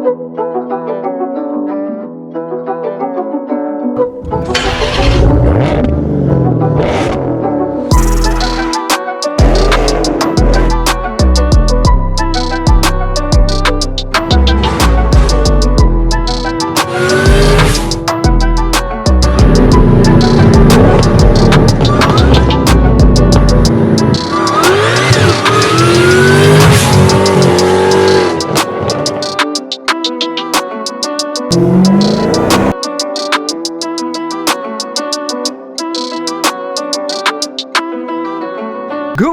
Good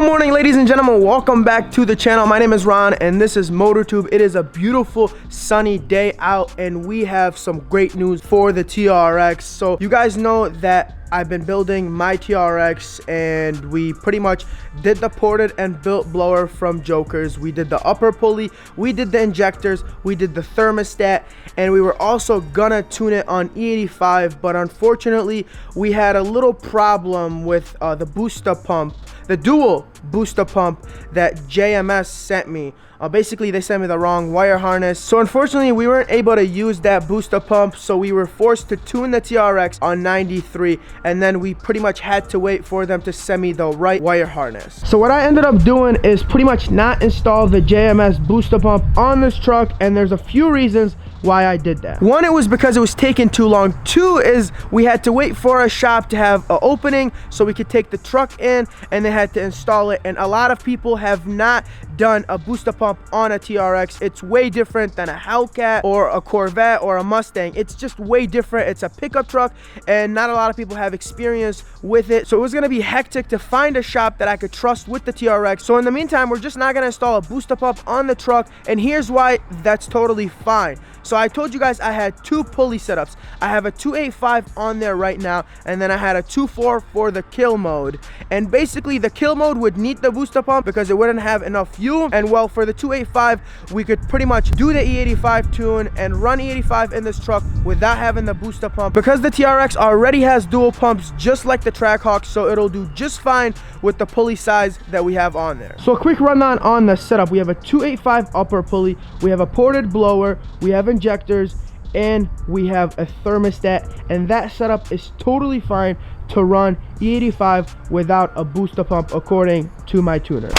morning, ladies and gentlemen. Welcome back to the channel. My name is Ron and this is MotorTube. It is a beautiful sunny day out and we have some great news for the TRX. So you guys know that I've been building my TRX and we pretty much did the ported and built blower from Jokers. We did the upper pulley, we did the injectors, we did the thermostat, and we were also gonna tune it on E85, but unfortunately we had a little problem with the booster pump, the dual booster pump that JMS sent me. Basically they sent me the wrong wire harness, so unfortunately we weren't able to use that booster pump, so we were forced to tune the TRX on 93, and then we pretty much had to wait for them to send me the right wire harness. So what I ended up doing is pretty much not install the JMS booster pump on this truck, and there's a few reasons why I did that. One, it was because it was taking too long. Two is we had to wait for a shop to have an opening so we could take the truck in, and they had to install it, and a lot of people have not done a booster pump on a TRX. It's way different than a Hellcat or a Corvette or a Mustang. It's just way different. It's a pickup truck and not a lot of people have experience with it, so it was going to be hectic to find a shop that I could trust with the TRX. So in the meantime, we're just not going to install a booster pump on the truck, and here's why that's totally fine. So I told you guys I had two pulley setups. I have a 285 on there right now, and then I had a 2.4 for the kill mode. And basically the kill mode would need the booster pump because it wouldn't have enough fuel. And well, for the 285, we could pretty much do the E85 tune and run E85 in this truck without having the booster pump, because the TRX already has dual pumps just like the Trackhawk, so it'll do just fine with the pulley size that we have on there. So a quick rundown on the setup. We have a 285 upper pulley, we have a ported blower, we have injectors, and we have a thermostat, and that setup is totally fine to run E85 without a booster pump according to my tuner.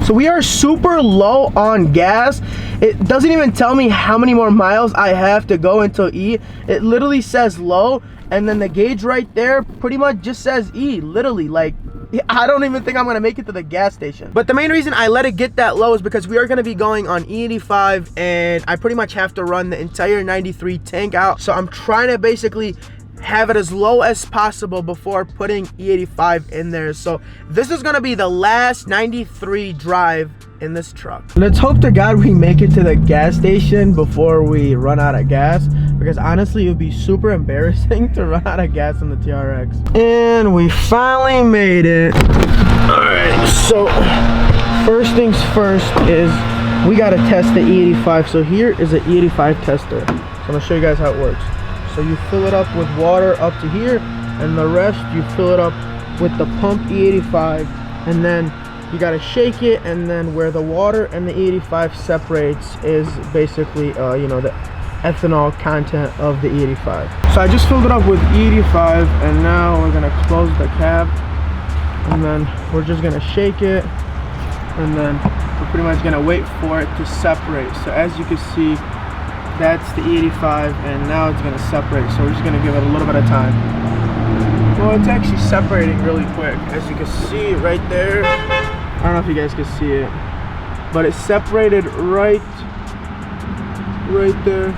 So we are super low on gas. It doesn't even tell me how many more miles I have to go until E. It literally says low, and then the gauge right there pretty much just says E, literally. Like, I don't even think I'm gonna make it to the gas station. But the main reason I let it get that low is because we are gonna be going on E85, and I pretty much have to run the entire 93 tank out. So I'm trying to basically have it as low as possible before putting E85 in there. So this is gonna be the last 93 drive in this truck. Let's hope to God we make it to the gas station before we run out of gas, because honestly it would be super embarrassing to run out of gas in the TRX. And we finally made it. All right, so first things first is we got to test the E85. So here is an E85 tester. So I'm gonna show you guys how it works. So you fill it up with water up to here, and the rest you fill it up with the pump E85, and then you gotta shake it, and then where the water and the E85 separates is basically you know, the ethanol content of the E85. So I just filled it up with E85, and now we're gonna close the cap, and then we're just gonna shake it, and then we're pretty much gonna wait for it to separate. So as you can see, that's the E85, and now it's gonna separate, so we're just gonna give it a little bit of time. Well, it's actually separating really quick, as you can see right there. I don't know if you guys can see it, but it's separated right there,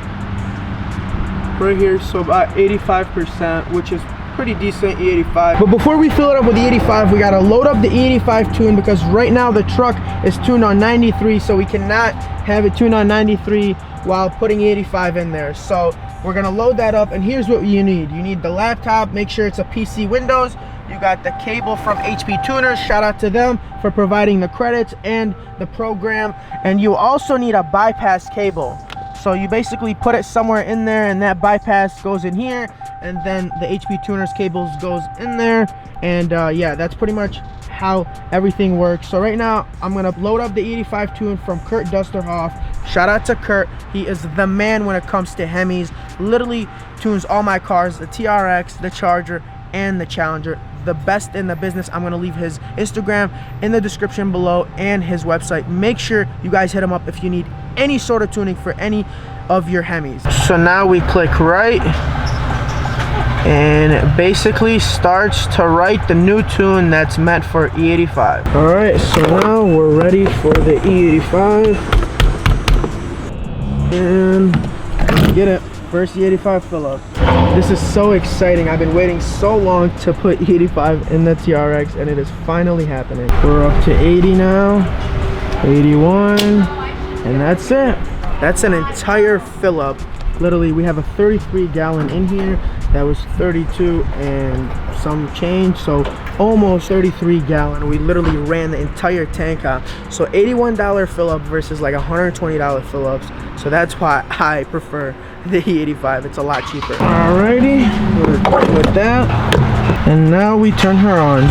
right here, so about 85%, which is pretty decent E85. But before we fill it up with the E85, we gotta load up the E85 tune, because right now the truck is tuned on 93, so we cannot have it tuned on 93 while putting E85 in there. So we're gonna load that up, and here's what you need. You need the laptop, make sure it's a PC Windows. You got the cable from HP Tuners, shout out to them for providing the credits and the program. And you also need a bypass cable. So you basically put it somewhere in there, and that bypass goes in here, and then the HP Tuners cables goes in there. And yeah, that's pretty much how everything works. So right now I'm gonna load up the E85 tune from Kurt Dusterhoff. Shout out to Kurt, he is the man when it comes to Hemis. Literally tunes all my cars, the TRX, the Charger, and the Challenger. The best in the business. I'm gonna leave his Instagram in the description below and his website. Make sure you guys hit him up if you need any sort of tuning for any of your Hemis. So now we click right, and it basically starts to write the new tune that's meant for E85. All right, so now we're ready for the E85, and get it. First E85 fill up. This is so exciting. I've been waiting so long to put E85 in the TRX, and it is finally happening. We're up to 80 now, 81, and that's it. That's an entire fill up. Literally, we have a 33 gallon in here. That was 32 and some change, so almost 33 gallon. We literally ran the entire tank out. So $81 fill up versus like $120 fill ups. So that's why I prefer the E85. It's a lot cheaper. Alrighty, we're done with that. And now we turn her on.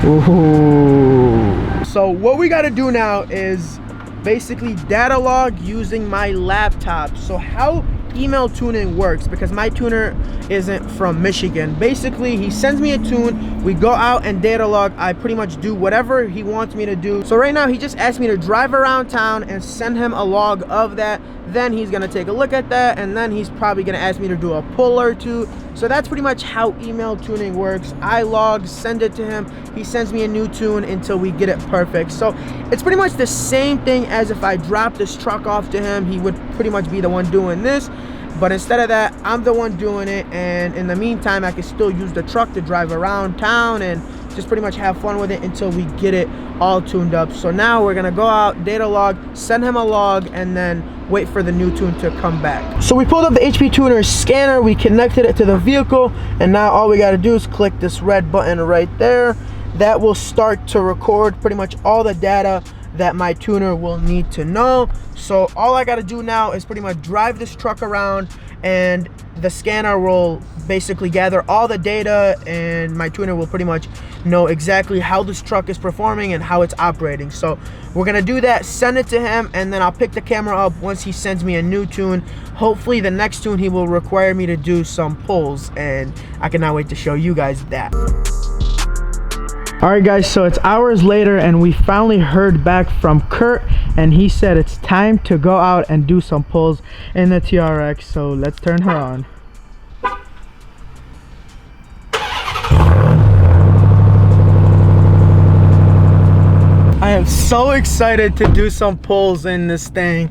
Ooh. So what we gotta do now is basically data log using my laptop. So how email tuning works, because my tuner isn't from Michigan. Basically, he sends me a tune, we go out and data log. I pretty much do whatever he wants me to do. So right now he just asked me to drive around town and send him a log of that. Then he's gonna take a look at that, and then he's probably gonna ask me to do a pull or two. So that's pretty much how email tuning works. I log, send it to him, he sends me a new tune until we get it perfect. So it's pretty much the same thing as if I dropped this truck off to him. He would pretty much be the one doing this, but instead of that, I'm the one doing it, and in the meantime I can still use the truck to drive around town and just pretty much have fun with it until we get it all tuned up. So now we're gonna go out, data log, send him a log, and then wait for the new tune to come back. So we pulled up the HP Tuner scanner, we connected it to the vehicle, and now all we gotta do is click this red button right there. That will start to record pretty much all the data that my tuner will need to know. So all I gotta do now is pretty much drive this truck around, and the scanner will basically gather all the data, and my tuner will pretty much know exactly how this truck is performing and how it's operating. So we're gonna do that, send it to him, and then I'll pick the camera up once he sends me a new tune. Hopefully the next tune he will require me to do some pulls, and I cannot wait to show you guys that. Alright guys, so it's hours later and we finally heard back from Kurt, and he said it's time to go out and do some pulls in the TRX. So let's turn her on. I am so excited to do some pulls in this thing.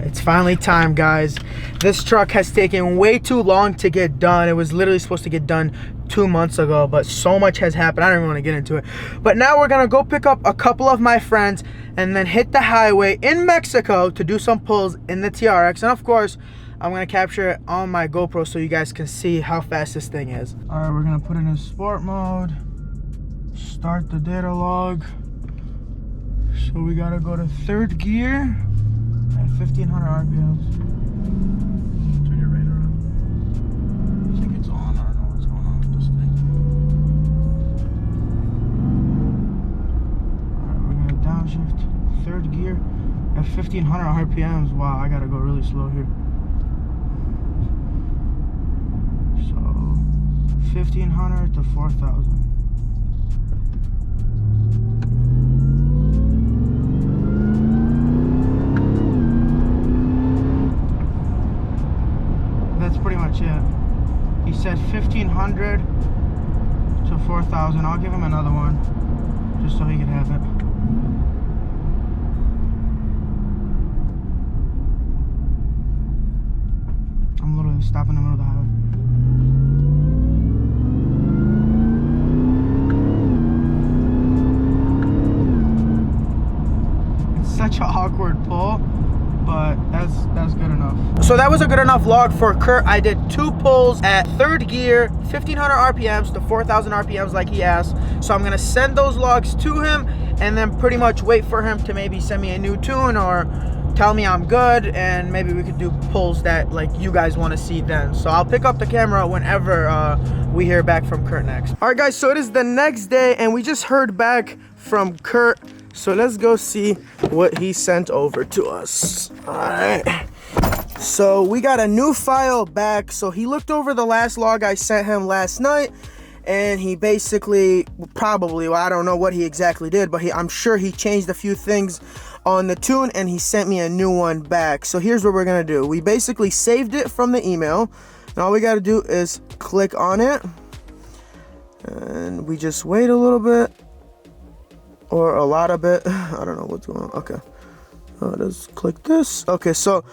It's finally time, guys. This truck has taken way too long to get done. It was literally supposed to get done 2 months ago, but so much has happened. I don't even want to get into it. But now we're gonna go pick up a couple of my friends and then hit the highway in Mexico to do some pulls in the TRX. And of course, I'm gonna capture it on my GoPro so you guys can see how fast this thing is. All right, we're gonna put it in sport mode, start the data log. So we gotta go to 3rd gear at 1500 RPMs. Turn your radar on. I think it's on. I don't know what's going on with this thing. Alright, we're gonna downshift 3rd gear at 1500 RPMs. Wow, I gotta go really slow here. So 1500 to 4000. That's pretty much it. He said 1500 to 4000. I'll give him another one just so he can have it. I'm literally stopping in the middle of the highway. It's such an awkward pull, but that's good enough. So that was a good enough log for Kurt. I did 2 pulls at 3rd gear, 1500 RPMs to 4000 RPMs like he asked. So I'm gonna send those logs to him and then pretty much wait for him to maybe send me a new tune or tell me I'm good, and maybe we could do pulls that like you guys want to see then. So I'll pick up the camera whenever we hear back from Kurt next. All right guys, so it is the next day and we just heard back from Kurt. So let's go see what he sent over to us. All right. So we got a new file back. So he looked over the last log I sent him last night, and he basically, probably, well, I don't know what he exactly did, but I'm sure he changed a few things on the tune, and he sent me a new one back. So here's what we're gonna do. We basically saved it from the email, and all we gotta do is click on it, and we just wait a little bit, or a lot of it. I don't know what's going on. Okay, let's click this. Okay, so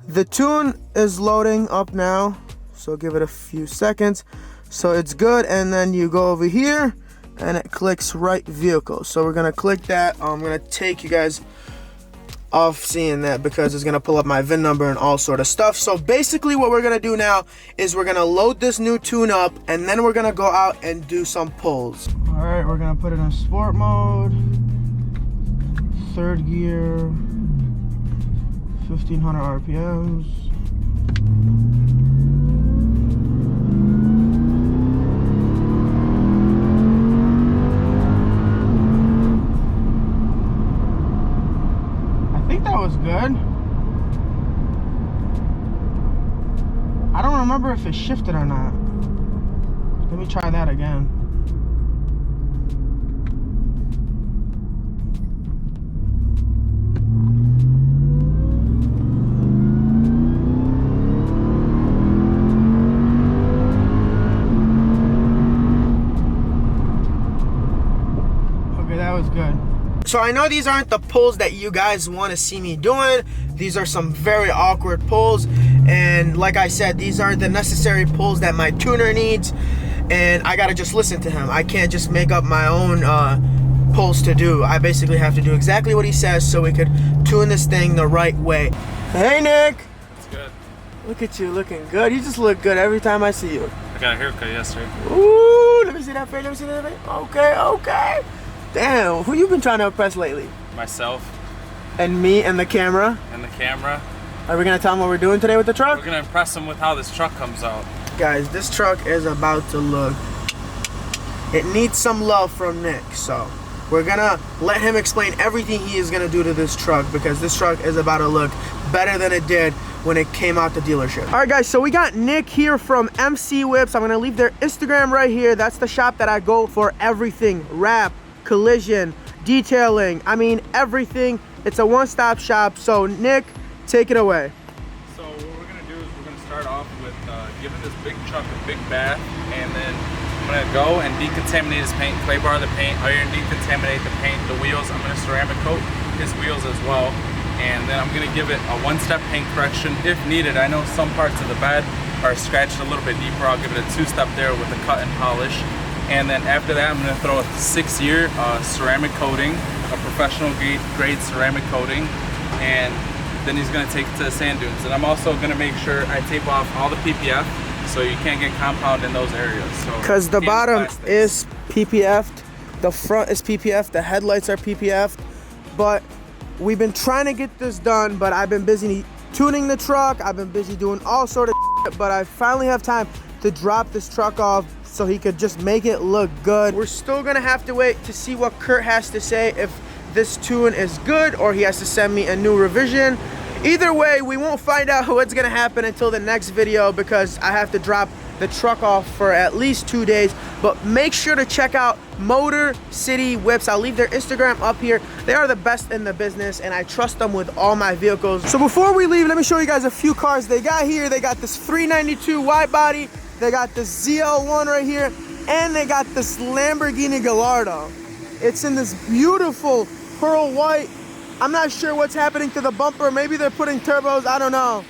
the tune is loading up now, so give it a few seconds. So it's good, and then you go over here and it clicks right vehicle. So we're gonna click that. I'm gonna take you guys off seeing that because it's gonna pull up my VIN number and all sort of stuff. So basically what we're gonna do now is we're gonna load this new tune up, and then we're gonna go out and do some pulls. All right, we're gonna put it in sport mode, third gear, 1500 RPMs. I think that was good. I don't remember if it shifted or not. Let me try that again. Good. So I know these aren't the pulls that you guys want to see me doing. These are some very awkward pulls, and like I said, these are the necessary pulls that my tuner needs, and I gotta just listen to him. I can't just make up my own pulls to do. I basically have to do exactly what he says so we could tune this thing the right way. Hey Nick! It's good. Look at you looking good. You just look good every time I see you. I got a haircut yesterday. Ooh, let me see that face, let me see that face. Okay, okay. Damn, who you been trying to impress lately? Myself. And me and the camera? And the camera. Are we gonna tell them what we're doing today with the truck? We're gonna impress them with how this truck comes out. Guys, this truck is about to look, it needs some love from Nick, so we're gonna let him explain everything he is gonna do to this truck, because this truck is about to look better than it did when it came out the dealership. All right guys, so we got Nick here from MC Whips. I'm gonna leave their Instagram right here. That's the shop that I go for everything, wrap, collision, detailing, I mean everything. It's a one-stop shop. So Nick, take it away. So what we're gonna do is we're gonna start off with giving this big truck a big bath, and then I'm gonna go and decontaminate his paint, clay bar the paint, iron decontaminate the paint, the wheels. I'm gonna ceramic coat his wheels as well, and then I'm gonna give it a one-step paint correction if needed. I know some parts of the bed are scratched a little bit deeper. I'll give it a two-step there with a cut and polish. And then after that, I'm gonna throw a 6-year ceramic coating, a professional grade ceramic coating, and then he's gonna take it to the sand dunes. And I'm also gonna make sure I tape off all the PPF so you can't get compound in those areas. So because the bottom is PPF'd, the front is PPF'd, the headlights are PPF'd, but we've been trying to get this done, but I've been busy tuning the truck, I've been busy doing all sort of shit, but I finally have time to drop this truck off so he could just make it look good. We're still gonna have to wait to see what Kurt has to say, if this tune is good or he has to send me a new revision. Either way, we won't find out what's gonna happen until the next video, because I have to drop the truck off for at least 2 days. But make sure to check out Motor City Whips. I'll leave their Instagram up here. They are the best in the business, and I trust them with all my vehicles. So before we leave, let me show you guys a few cars they got here. They got this 392 wide body, they got this ZL1 right here, and they got this Lamborghini Gallardo. It's in this beautiful pearl white. I'm not sure what's happening to the bumper. Maybe they're putting turbos, I don't know.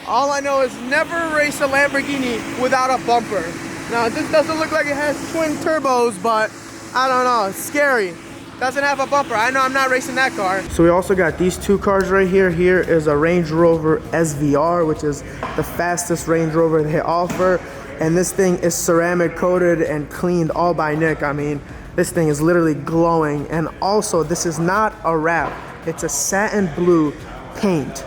All I know is never race a Lamborghini without a bumper. Now, this doesn't look like it has twin turbos, but I don't know, it's scary. Doesn't have a bumper. I know I'm not racing that car. So we also got these two cars right here. Here is a Range Rover SVR, which is the fastest Range Rover they offer. And this thing is ceramic coated and cleaned all by Nick. I mean, this thing is literally glowing. And also, this is not a wrap. It's a satin blue paint.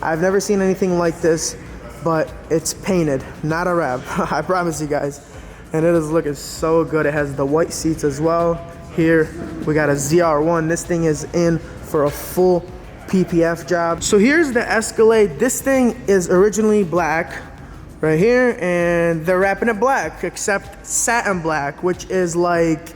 I've never seen anything like this, but it's painted, not a wrap. I promise you guys. And it is looking so good. It has the white seats as well. Here we got a ZR1. This thing is in for a full PPF job. So here's the Escalade. This thing is originally black right here, and they're wrapping it black, except satin black, which is like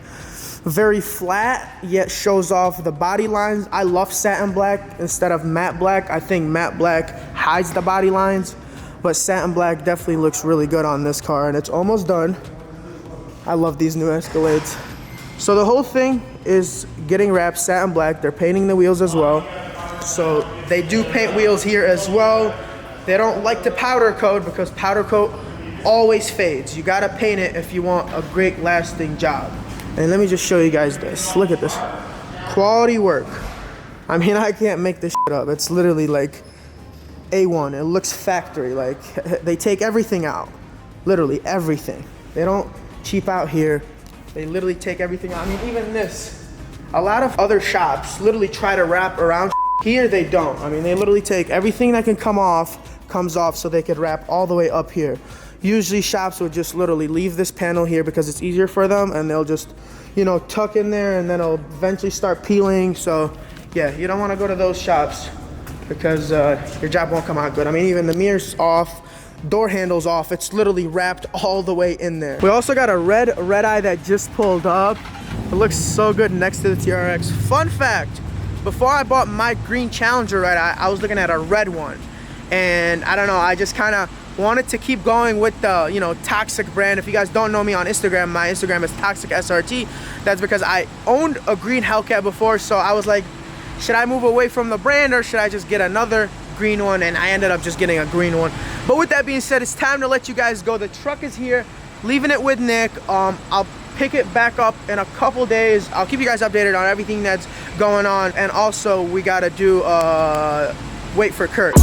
very flat yet shows off the body lines. I love satin black instead of matte black. I think matte black hides the body lines, but satin black definitely looks really good on this car, and it's almost done. I love these new Escalades. So the whole thing is getting wrapped satin black. They're painting the wheels as well. So they do paint wheels here as well. They don't like to powder coat because powder coat always fades. You gotta paint it if you want a great lasting job. And let me just show you guys this. Look at this. Quality work. I mean, I can't make this shit up. It's literally like A1. It looks factory. Like, they take everything out. Literally everything. They don't cheap out here. They literally take everything out. I mean, even this. A lot of other shops literally try to wrap around. Here they don't. I mean, they literally take everything that can come off, comes off, so they could wrap all the way up here. Usually shops would just literally leave this panel here because it's easier for them, and they'll just, you know, tuck in there, and then it'll eventually start peeling. So yeah, you don't want to go to those shops because your job won't come out good. I mean, even the mirrors off, door handles off, it's literally wrapped all the way in there. We also got a red eye that just pulled up. It looks so good next to the TRX. Fun fact, before I bought my green Challenger red eye, I was looking at a red one, and I don't know, I just kind of wanted to keep going with the, you know, Toxic brand. If you guys don't know me on Instagram, my Instagram is Toxic SRT. That's because I owned a green Hellcat before, so I was like, should I move away from the brand or should I just get another green one? And I ended up just getting a green one. But with that being said, it's time to let you guys go. The truck is here, leaving it with Nick. I'll pick it back up in a couple days. I'll keep you guys updated on everything that's going on, and also we gotta do wait for Kurt.